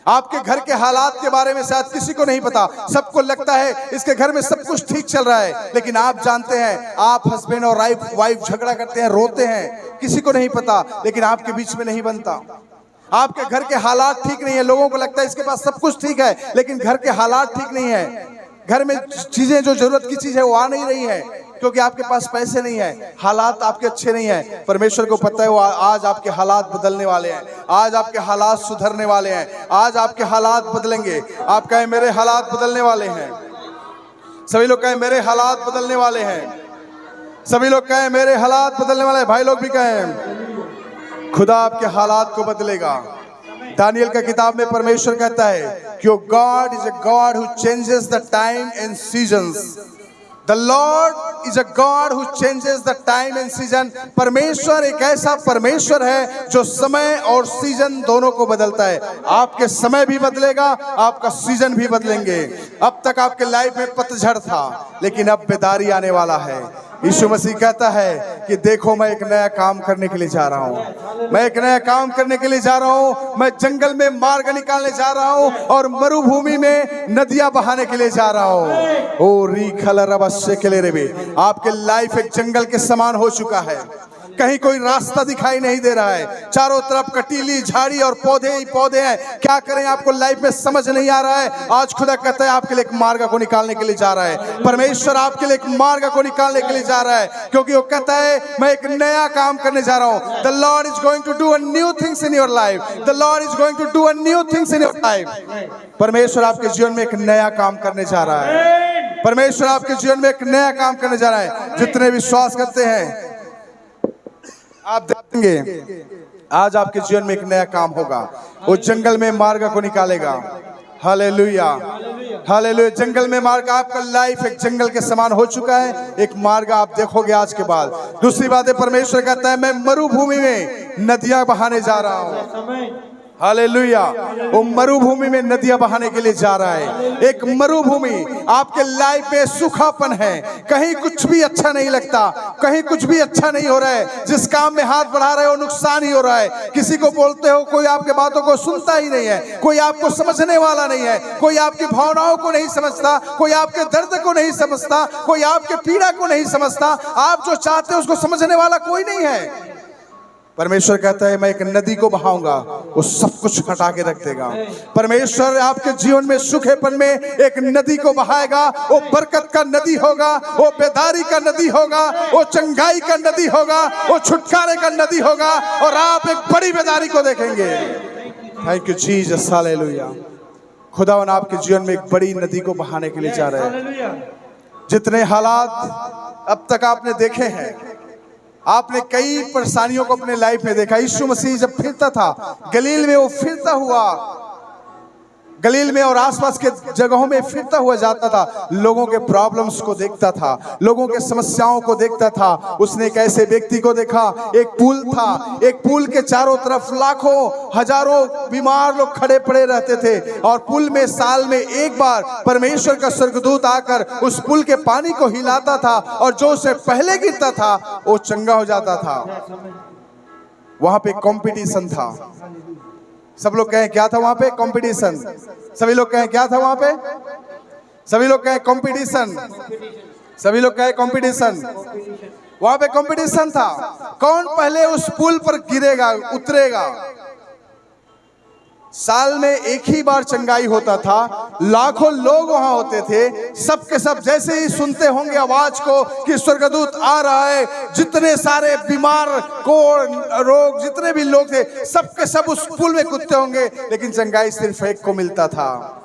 आपके घर के हालात के बारे में शायद किसी को नहीं पता, सबको लगता है इसके घर में सब कुछ ठीक चल रहा है, लेकिन आप जानते हैं आप हस्बैंड और वाइफ झगड़ा करते हैं, रोते हैं, किसी को नहीं पता, लेकिन आपके बीच में नहीं बनता। आपके घर के हालात ठीक नहीं है, लोगों को लगता है इसके पास सब कुछ ठीक है, लेकिन घर के हालात ठीक नहीं है। घर में चीजें, जो जरूरत की चीज है वो आ नहीं रही है, क्योंकि आपके पास पैसे नहीं है, हालात आपके अच्छे नहीं है। परमेश्वर को पता है वो आज आपके हालात बदलने वाले हैं, आज आपके हालात सुधरने वाले हैं, आज आपके हालात बदलेंगे। आप कहें मेरे हालात बदलने वाले हैं। सभी लोग कहें मेरे हालात बदलने वाले हैं। सभी लोग कहें मेरे हालात बदलने वाले हैं। भाई लोग भी कहें खुदा आपके हालात को बदलेगा। दानियल का किताब में परमेश्वर कहता है कि God is a God who changes the time and seasons. The Lord is a God who changes the time and season. परमेश्वर एक ऐसा परमेश्वर है जो समय और सीजन दोनों को बदलता है। आपके समय भी बदलेगा, आपका सीजन भी बदलेंगे। अब तक आपके लाइफ में पतझड़ था, लेकिन अब बेदारी आने वाला है। यीशु मसीह कहता है कि देखो मैं एक नया काम करने के लिए जा रहा हूँ, मैं एक नया काम करने के लिए जा रहा हूँ। मैं जंगल में मार्ग निकालने जा रहा हूँ और मरुभूमि में नदियां बहाने के लिए जा रहा हूँ। ओ री खलर अवश्य के लिए रे, आपके लाइफ एक जंगल के समान हो चुका है। कहीं कोई रास्ता दिखाई नहीं दे रहा है, चारों तरफ कटीली झाड़ी और पौधे ही पौधे हैं। क्या करें, आपको लाइफ में समझ नहीं आ रहा है। आज खुदा कहता है आपके लिए एक मार्ग को निकालने के लिए जा रहा है। परमेश्वर आपके लिए एक मार्ग को निकालने के लिए जा रहा है, क्योंकि वो कहता है मैं एक नया काम करने जा रहा हूं। The Lord is going to do a new things in your life. The Lord is going to do a new things in your life. परमेश्वर आपके जीवन में एक नया काम करने जा रहा है। परमेश्वर आपके जीवन में एक नया काम करने जा रहा है। जितने विश्वास करते हैं आप देखेंगे आज आपके जीवन में एक नया काम होगा। वो जंगल में मार्ग को निकालेगा। Hallelujah, hallelujah. जंगल में मार्ग, आपका लाइफ एक जंगल के समान हो चुका है। एक मार्ग आप देखोगे आज के बाद। दूसरी बात है, परमेश्वर कहता है मैं मरुभूमि में नदियां बहाने जा रहा हूं। हालेलुया। वो मरुभूमि में नदियां बहाने के लिए जा रहा है। एक मरुभूमि आपके लाइफ में सूखापन है, कहीं कुछ भी अच्छा नहीं लगता, कहीं कुछ भी अच्छा नहीं हो रहा है। जिस काम में हाथ बढ़ा रहे हो नुकसान ही हो रहा है। किसी को बोलते हो कोई आपके बातों को सुनता ही नहीं है, कोई आपको समझने वाला नहीं है, कोई आपकी भावनाओं को नहीं समझता, कोई आपके दर्द को नहीं समझता, कोई आपके पीड़ा को नहीं समझता। आप जो चाहते हो उसको समझने वाला कोई नहीं है। परमेश्वर कहता है मैं एक नदी को बहाऊंगा, वो सब कुछ हटा के रख देगा। परमेश्वर आपके जीवन में सूखेपन में एक नदी को बहाएगा। वो बरकत का नदी होगा, वो बेदारी का नदी होगा, वो चंगाई का नदी होगा, वो छुटकारे का नदी होगा, और आप एक बड़ी बेदारी को देखेंगे। Thank you Jesus, hallelujah. खुदावन आपके जीवन में एक बड़ी नदी को बहाने के लिए जा रहे हैं। जितने हालात अब तक आपने देखे हैं, आपने कई परेशानियों को अपने लाइफ में देखा। यीशु मसीह जब फिरता था गलील में, वो फिरता हुआ गलील में और आसपास के जगहों में फिरता हुआ जाता था। लोगों के प्रॉब्लम्स को देखता था, लोगों के समस्याओं को देखता था। उसने एक ऐसे व्यक्ति को देखा, एक पुल था, एक पुल के चारों तरफ लाखों हजारों बीमार लोग खड़े पड़े रहते थे, और पुल में साल में एक बार परमेश्वर का स्वर्गदूत आकर उस पुल के पानी को हिलाता था, और जो उसे पहले गिरता था वो चंगा हो जाता था। वहां पे कंपटीशन था। सब लोग कहें क्या था वहां पे? कंपटीशन। सभी लोग कहें क्या था वहां पे? सभी लोग कहें कंपटीशन। सभी लोग कहें कंपटीशन। वहां पे कंपटीशन था, कौन पहले उस पुल पर गिरेगा, उतरेगा। साल में एक ही बार चंगाई होता था, लाखों लोग वहां होते थे। सब के सब जैसे ही सुनते होंगे आवाज को कि स्वर्गदूत आ रहा है, जितने सारे बीमार को रोग जितने भी लोग थे सब के सब उस पुल में कूदते होंगे, लेकिन चंगाई सिर्फ एक को मिलता था।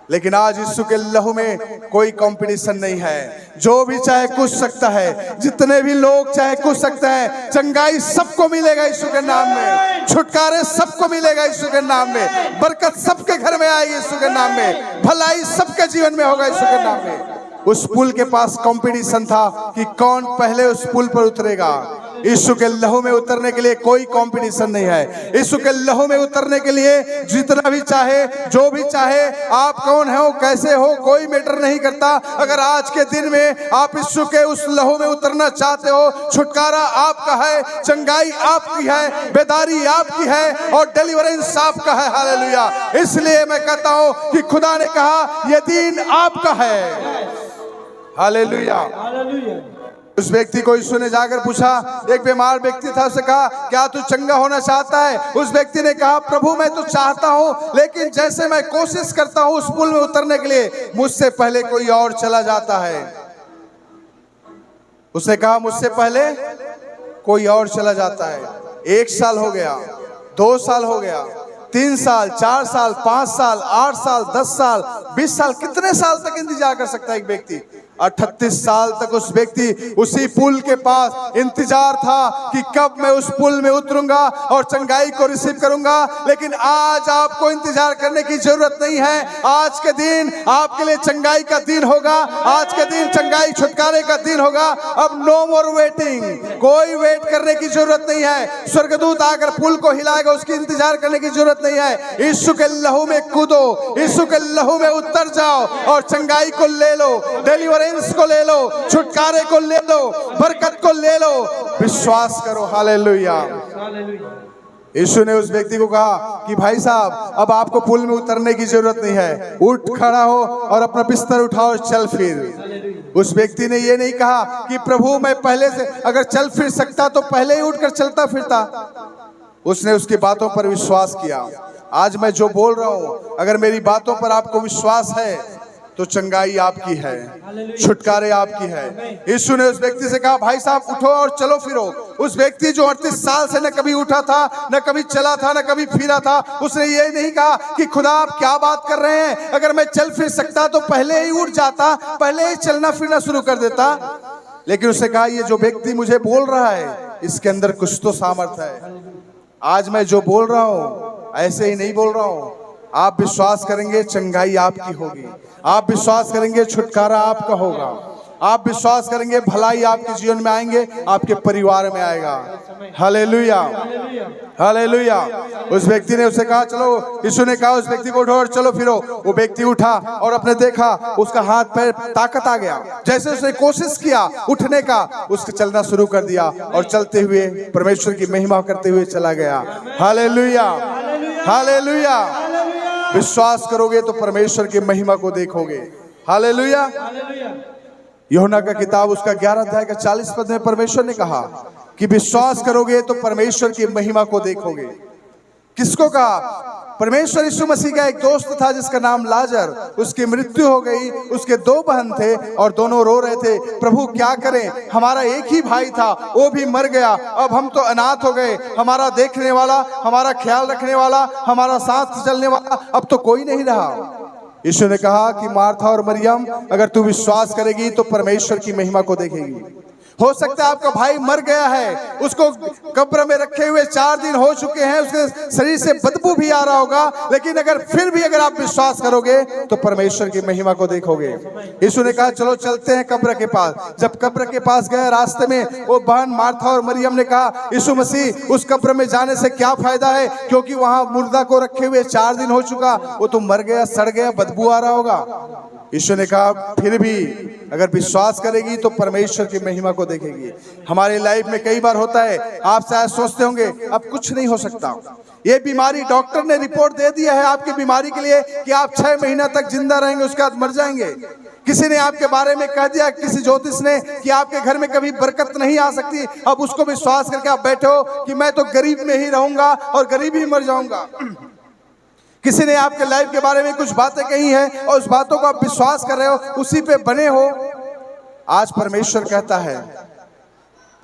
लेकिन आज यीशु के लहू में कोई कंपटीशन नहीं है। जो भी चाहे कूद सकता है, जितने भी लोग चाहे कूद सकते हैं। चंगाई सबको मिलेगा यीशु के नाम में, छुटकारे सबको मिलेगा यीशु के नाम में, बरकत सबके घर में आएगी यीशु के नाम में, भलाई सबके जीवन में होगा यीशु के नाम में। उस पुल के पास कंपटीशन था कि कौन पहले उस पुल पर उतरेगा। यीशु के लहू में उतरने के लिए कोई कंपटीशन नहीं है। यीशु के लहू में उतरने के लिए जितना भी चाहे, जो भी चाहे, आप कौन हो, कैसे हो, कोई मैटर नहीं करता। अगर आज के दिन में आप यीशु के उस लहू में उतरना चाहते हो, छुटकारा आपका है, चंगाई आपकी है, बेदारी आपकी है, और डिलीवरेंस आपका है। हालेलुया। इसलिए मैं कहता हूं कि खुदा ने कहा यह दिन आपका है। हालेलुया। उस व्यक्ति को यीशु ने जाकर पूछा, एक बीमार व्यक्ति था, उसे कहा क्या तू चंगा होना चाहता है? उस व्यक्ति ने कहा प्रभु मैं तो चाहता हूं, लेकिन जैसे मैं कोशिश करता हूं उस पुल में उतरने के लिए, मुझसे पहले कोई और चला जाता है। उसने कहा मुझसे पहले कोई और चला जाता है। 1 साल हो गया, 2 साल हो गया, 3 साल, 4 साल, 5 साल, 8 साल, 10 साल, 20 साल, कितने साल तक इंतजार कर सकता है एक व्यक्ति? 38 साल तक उस व्यक्ति उसी पुल के पास इंतजार था कि कब मैं उस पुल में उतरूंगा और चंगाई को रिसीव करूंगा। लेकिन आज आपको इंतजार करने की जरूरत नहीं है। आज के दिन आपके लिए चंगाई का दिन होगा। आज के दिन चंगाई छुटकारे का दिन होगा। अब नो मोर वेटिंग, कोई वेट करने की जरूरत नहीं है। स्वर्गदूत आकर पुल को हिलाएगा, उसकी इंतजार करने की जरूरत नहीं है। यीशु के लहू में कूदो, यीशु के लहू में उतर जाओ और चंगाई को ले लो, डिलीवरेंस को ले लो, छुटकारे को ले लो, बरकत को ले लो। विश्वास करो। हालेलुया। यीशु ने उस व्यक्ति को कहा कि भाई साहब अब आपको पुल में उतरने की जरूरत नहीं है, उठ खड़ा हो और अपना बिस्तर उठाओ, चल फिर। उस व्यक्ति ने ये नहीं कहा कि प्रभु मैं पहले से अगर चल फिर सकता तो पहले ही उठकर चलता फिरता। उसने उसकी बातों पर विश्वास किया। आज मैं जो बोल रहा हूं, अगर मेरी बातों पर आपको विश्वास है तो चंगाई आपकी है, छुटकारे आपकी है। यीशु ने उस व्यक्ति से कहा भाई साहब उठो और चलो फिरो। उस व्यक्ति जो 38 साल से न कभी उठा था, न कभी चला था, न कभी फिरा था, उसने ये नहीं कहा कि खुदा आप क्या बात कर रहे हैं, अगर मैं चल फिर सकता तो पहले ही उठ जाता, पहले ही चलना फिरना शुरू कर देता। लेकिन उसने कहा ये जो व्यक्ति मुझे बोल रहा है इसके अंदर कुछ तो सामर्थ्य है। आज मैं जो बोल रहा हूं ऐसे ही नहीं बोल रहा हूं। आप विश्वास करेंगे चंगाई आपकी होगी, आप विश्वास करेंगे छुटकारा आपका होगा, आप विश्वास करेंगे भलाई आपके जीवन में आएंगे, आपके परिवार में आएगा। Hallelujah, hallelujah. उस व्यक्ति ने उसे कहा चलो, यीशु ने कहा उस व्यक्ति को उठो और चलो फिरो। वो व्यक्ति उठा और अपने देखा उसका हाथ पैर ताकत आ गया। जैसे उसने कोशिश किया उठने का, उसने चलना शुरू कर दिया और चलते हुए परमेश्वर की महिमा करते हुए चला गया। Hallelujah, hallelujah. विश्वास करोगे तो परमेश्वर की महिमा को देखोगे। हालेलुया। यूहन्ना का किताब उसका 11 अध्याय का 40 पद में परमेश्वर ने कहा कि विश्वास करोगे तो परमेश्वर की महिमा को देखोगे। किसको कहा? परमेश्वर यीशु मसीह का एक दोस्त था जिसका नाम लाजर, उसकी मृत्यु हो गई। उसके 2 बहन थे और दोनों रो रहे थे, प्रभु क्या करें, हमारा एक ही भाई था वो भी मर गया, अब हम तो अनाथ हो गए, हमारा देखने वाला, हमारा ख्याल रखने वाला, हमारा साथ चलने वाला अब तो कोई नहीं रहा। यीशु ने कहा कि मार्था और मरियम अगर तू विश्वास करेगी तो परमेश्वर की महिमा को देखेगी। हो सकता है आपका भाई मर गया है, उसको कब्र में रखे हुए 4 दिन हो चुके हैं, उसके शरीर से बदबू भी आ रहा होगा, लेकिन अगर फिर भी अगर आप विश्वास करोगे तो परमेश्वर की महिमा को देखोगे। यीशु ने कहा चलो चलते हैं कब्र के पास। जब कब्र के पास गए, रास्ते में वो बहन मार्था और मरियम ने कहा यीशु मसीह उस कब्र में जाने से क्या फायदा है, क्योंकि वहां मुर्दा को रखे हुए 4 दिन हो चुका, वो तो मर गया, सड़ गया, बदबू आ रहा होगा। यीशु ने कहा फिर भी अगर विश्वास करेगी तो परमेश्वर की महिमा को देखेगी। हमारी लाइफ में कई बार होता है, आप शायद सोचते होंगे अब कुछ नहीं हो सकता, ये बीमारी डॉक्टर ने रिपोर्ट दे दिया है आपकी बीमारी के लिए कि आप 6 महीना तक जिंदा रहेंगे, उसके बाद मर जाएंगे। किसी ने आपके बारे में कह दिया, किसी ज्योतिष ने, कि आपके घर में कभी बरकत नहीं आ सकती। अब उसको विश्वास करके आप बैठे हो कि मैं तो गरीब में ही रहूंगा और गरीब ही मर जाऊंगा। किसी ने आपके लाइफ के बारे में कुछ बातें कही है और उस बातों को आप विश्वास कर रहे हो, उसी पे बने हो। आज परमेश्वर कहता है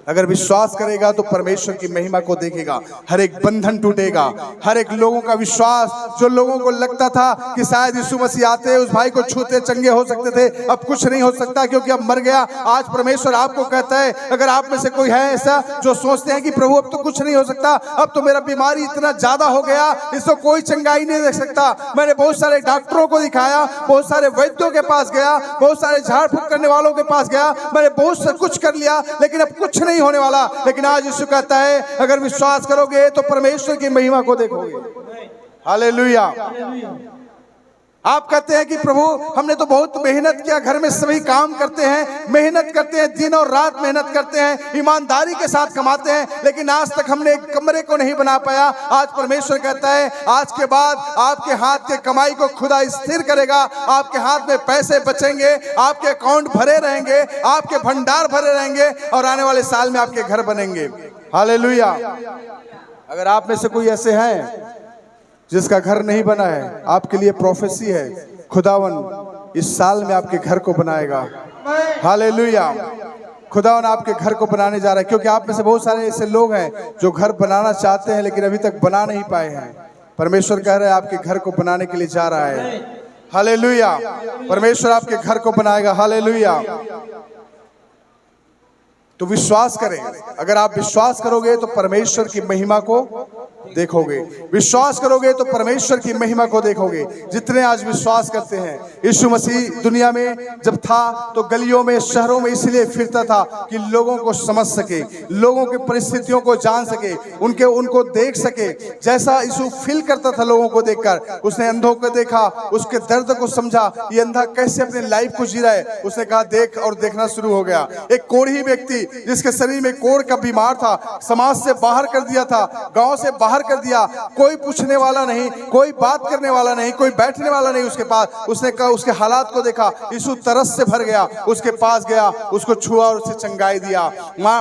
अगर विश्वास करेगा तो परमेश्वर की महिमा को देखेगा। हर एक बंधन टूटेगा, हर एक लोगों का विश्वास, जो लोगों को लगता था कि शायद यीशु मसीह आते उस भाई को छूते चंगे हो सकते थे, अब कुछ नहीं हो सकता क्योंकि अब मर गया। आज परमेश्वर आपको कहता है, अगर आप में से कोई है ऐसा जो सोचते हैं कि प्रभु अब तो कुछ नहीं हो सकता, अब तो मेरा बीमारी इतना ज्यादा हो गया, इसको कोई चंगाई नहीं दे सकता। मैंने बहुत सारे डॉक्टरों को दिखाया, बहुत सारे वैद्यों के पास गया, बहुत सारे झाड़ फूक करने वालों के पास गया, मैंने बहुत सब कुछ कर लिया, लेकिन अब कुछ नहीं होने वाला। लेकिन आज यीशु कहता है अगर विश्वास करोगे तो परमेश्वर की महिमा को देखोगे। हालेलुया। आप कहते हैं कि प्रभु हमने तो बहुत मेहनत किया, घर में सभी काम करते हैं, मेहनत करते हैं, दिन और रात मेहनत करते हैं, ईमानदारी के साथ कमाते हैं, लेकिन आज तक हमने एक कमरे को नहीं बना पाया। आज परमेश्वर कहता है आज के बाद आपके हाथ के कमाई को खुदा स्थिर करेगा, आपके हाथ में पैसे बचेंगे, आपके अकाउंट भरे रहेंगे, आपके भंडार भरे रहेंगे और आने वाले साल में आपके घर बनेंगे। हालेलुया। अगर आप में से कोई ऐसे हैं जिसका घर नहीं बना है, आपके लिए प्रोफेसी है, खुदावन इस साल में आपके घर को बनाएगा। हालेलुया। खुदावन आपके घर को बनाने जा रहा है, क्योंकि आप में से बहुत सारे ऐसे लोग हैं जो घर बनाना चाहते हैं लेकिन अभी तक बना नहीं पाए हैं। परमेश्वर कह रहा है आपके घर को बनाने के लिए जा रहा है। हालेलुया। परमेश्वर आपके घर को बनाएगा। हालेलुया। तो विश्वास करें, अगर आप विश्वास करोगे तो परमेश्वर की महिमा को देखोगे। विश्वास करोगे तो परमेश्वर की महिमा को देखोगे। जितने आज विश्वास करते हैं, यीशु मसीह दुनिया में जब था तो गलियों में, शहरों में इसलिए फिरता था कि लोगों को समझ सके, लोगों की परिस्थितियों को जान सके, उनको देख सके। जैसा यीशु फील करता था लोगों को देखकर, उसने अंधों को देखा, उसके दर्द को समझा, ये अंधा कैसे अपने लाइफ को जी रहा है। उसने कहा देख, और देखना शुरू हो गया। एक कोढ़ी व्यक्ति जिसके शरीर में कोढ़ का बीमार था, समाज से बाहर कर दिया था, गांव से बाहर कर दिया। कोई पूछने वाला नहीं, कोई बात करने वाला नहीं, कोई बैठने वाला नहीं उसके पास। उसने कहा, उसके हालात को देखा, यीशु तरस से भर गया, उसके पास गया, उसको छुआ और उसे चंगाई दिया।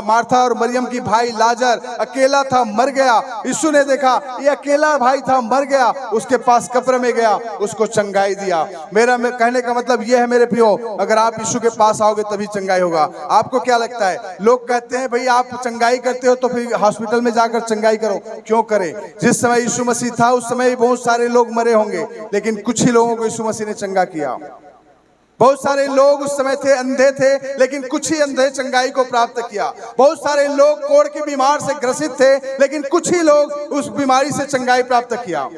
मार्था और मरियम की भाई लाजर अकेला था, मर गया। यीशु ने देखा ये अकेला भाई था, मर गया, उसके पास कब्र में गया, उसको चंगाई दिया। मेरा कहने का मतलब यह है मेरे प्रियो, अगर आप यीशु के पास आओगे तभी चंगाई होगा। आपको क्या लगता है? लोग कहते हैं भाई आप चंगाई करते हो तो फिर हॉस्पिटल में जाकर चंगाई करो। क्यों करें? जिस समय यीशु मसीह था उस समय बहुत सारे लोग मरे होंगे, लेकिन कुछ ही लोगों को यीशु मसीह ने चंगा किया। बहुत सारे लोग उस समय थे, अंधे थे, लेकिन कुछ ही अंधे चंगाई को प्राप्त किया। बहुत सारे लोग कोढ़ की बीमार से ग्रसित थे, लेकिन कुछ ही लोग उस बीमारी से चंगाई प्राप्त किया।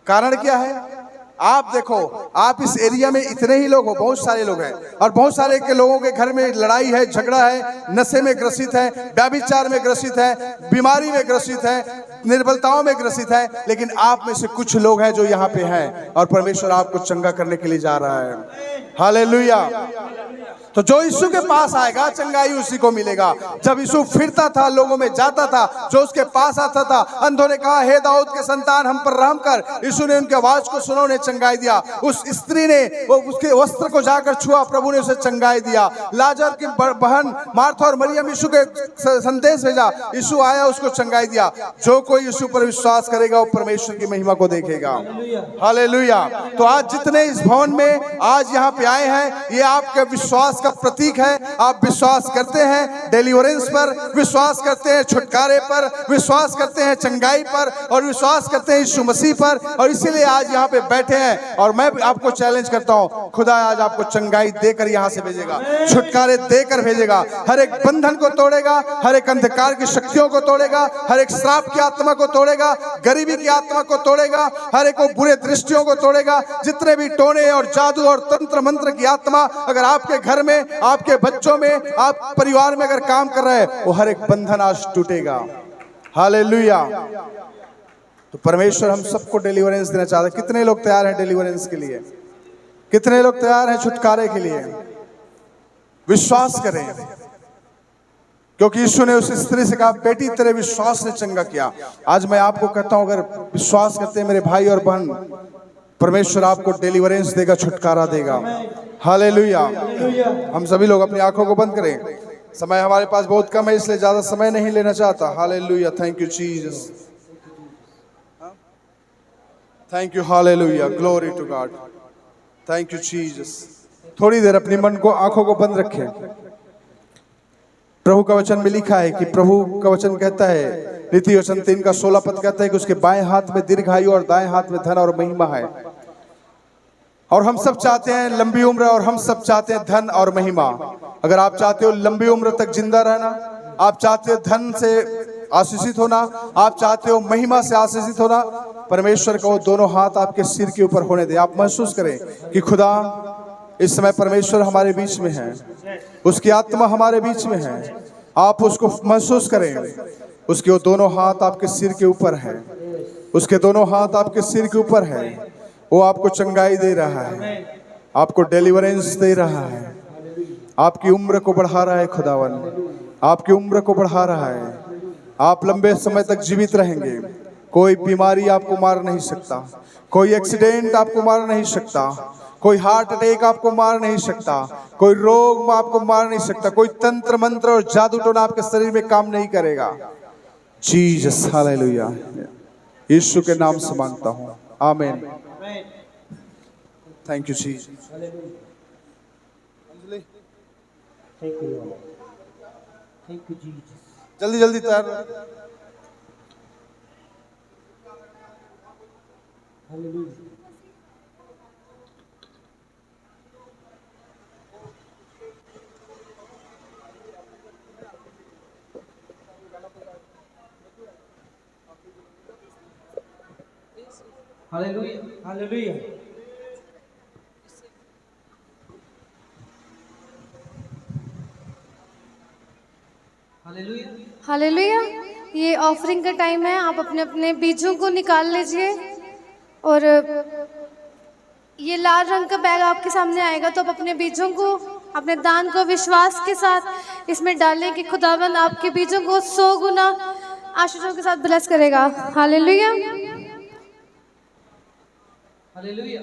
कारण क्या है? आप देखो, आप इस एरिया में इतने ही लोग हो, बहुत सारे लोग हैं, और बहुत सारे के लोगों के घर में लड़ाई है, झगड़ा है, नशे में ग्रसित है, व्यभिचार में ग्रसित है, बीमारी में ग्रसित है, निर्बलताओं में ग्रसित है, लेकिन आप में से कुछ लोग हैं जो यहाँ पे हैं और परमेश्वर आपको चंगा करने के लिए जा रहा है। हालेलुया। तो जो यीशु के पास आएगा चंगाई उसी को मिलेगा। जब यीशु फिरता था, लोगों में जाता था, जो उसके पास आता था, अंधों ने कहा, हे दाऊद के संतान हम पर रहम कर। यीशु ने उनके आवाज को सुना, उन्हें चंगाई दिया। उस स्त्री ने उसके वस्त्र को जाकर छुआ, प्रभु ने उसे चंगाई दिया। लाजर की बहन मार्था और मरियम यीशु के संदेश भेजा, यीशु आया, उसको चंगाई दिया। जो कोई यीशु पर विश्वास करेगा वो परमेश्वर की महिमा को देखेगा। हालेलुया। तो आज जितने इस भवन में आज यहाँ पे आए हैं, ये आपके विश्वास का प्रतीक है। आप विश्वास करते हैं डिलीवरेंस पर, विश्वास करते हैं छुटकारे पर, विश्वास करते हैं चंगाई पर, और विश्वास करते हैं यीशु मसीह पर, और इसीलिए आज यहाँ पे बैठे हैं। और मैं आपको चैलेंज करता हूँ, खुदा आज आपको चंगाई देकर यहाँ से भेजेगा, छुटकारे देकर भेजेगा। हर एक बंधन को तोड़ेगा, हर एक अंधकार की शक्तियों को तोड़ेगा, हर एक श्राप की आत्मा को तोड़ेगा, गरीबी की आत्मा को तोड़ेगा, हर एक बुरे दृष्टियों को तोड़ेगा। जितने भी टोने और जादू और तंत्र मंत्र की आत्मा अगर आपके घर में, आपके बच्चों में, आप परिवार में अगर काम कर रहे हैं, वो हर एक बंधन आज टूटेगा। हालेलुया। तो परमेश्वर हम सबको डिलीवरेंस देना चाहता है। कितने लोग तैयार हैं डिलीवरेंस के लिए? कितने लोग तैयार हैं छुटकारे के लिए? विश्वास करें, क्योंकि यीशु ने उस स्त्री से कहा, बेटी तेरे विश्वास ने चंगा किया। आज मैं आपको कहता हूं, अगर विश्वास करते हैं मेरे भाई और बहन, परमेश्वर आपको डिलीवरेंस देगा, छुटकारा देगा। हालेलुया। हम सभी लोग अपनी आंखों को बंद करें। समय हमारे पास बहुत कम है, इसलिए ज्यादा समय नहीं लेना चाहता। Hallelujah. Thank you Jesus, thank you. Hallelujah, glory to God. Thank you Jesus. थोड़ी देर अपने मन को, आंखों को बंद रखें। प्रभु का वचन में लिखा है कि प्रभु का वचन कहता है, नीति वचन 3 का 16 पद कहता है कि उसके बाएं हाथ में दीर्घायु और दाएं हाथ में धन और महिमा है। और हम सब चाहते हैं लंबी उम्र, और हम सब चाहते हैं धन और महिमा। अगर आप चाहते हो लंबी उम्र तक जिंदा रहना, आप चाहते हो धन से आशीषित होना, आप चाहते हो महिमा से आशीषित होना, परमेश्वर का वो दोनों हाथ आपके सिर के ऊपर होने दे। आप महसूस करें कि खुदा इस समय परमेश्वर हमारे बीच में है, उसकी आत्मा हमारे बीच में है। आप उसको महसूस करें, उसके वो दोनों हाथ आपके सिर के ऊपर है, उसके दोनों हाथ आपके सिर के ऊपर है। वो आपको चंगाई दे रहा है, आपको डिलीवरेंस दे रहा है, आपकी उम्र को बढ़ा रहा है। खुदावन आपकी उम्र को बढ़ा रहा है। आप लंबे समय तक जीवित रहेंगे। कोई बीमारी आपको मार नहीं सकता, कोई एक्सीडेंट आपको मार नहीं सकता, कोई हार्ट अटैक आपको मार नहीं सकता, कोई रोग आपको मार नहीं सकता, कोई तंत्र मंत्र और जादू टोना आपके शरीर में काम नहीं करेगा। Jesus, hallelujah. यीशु के नाम से मांगता हूँ, आमीन। Thank you Jesus. जल्दी जल्दी तैयार। Hallelujah, hallelujah. Hallelujah, hallelujah. ये ऑफरिंग का टाइम है। आप अपने अपने बीजों को निकाल लीजिए, और ये लाल रंग का बैग आपके सामने आएगा। तो आप अपने बीजों को, अपने दान को विश्वास के साथ इसमें डालें कि खुदावंद आपके बीजों को 100 गुना आशीषों के साथ ब्लेस करेगा। हालेलुया। हालेलुया।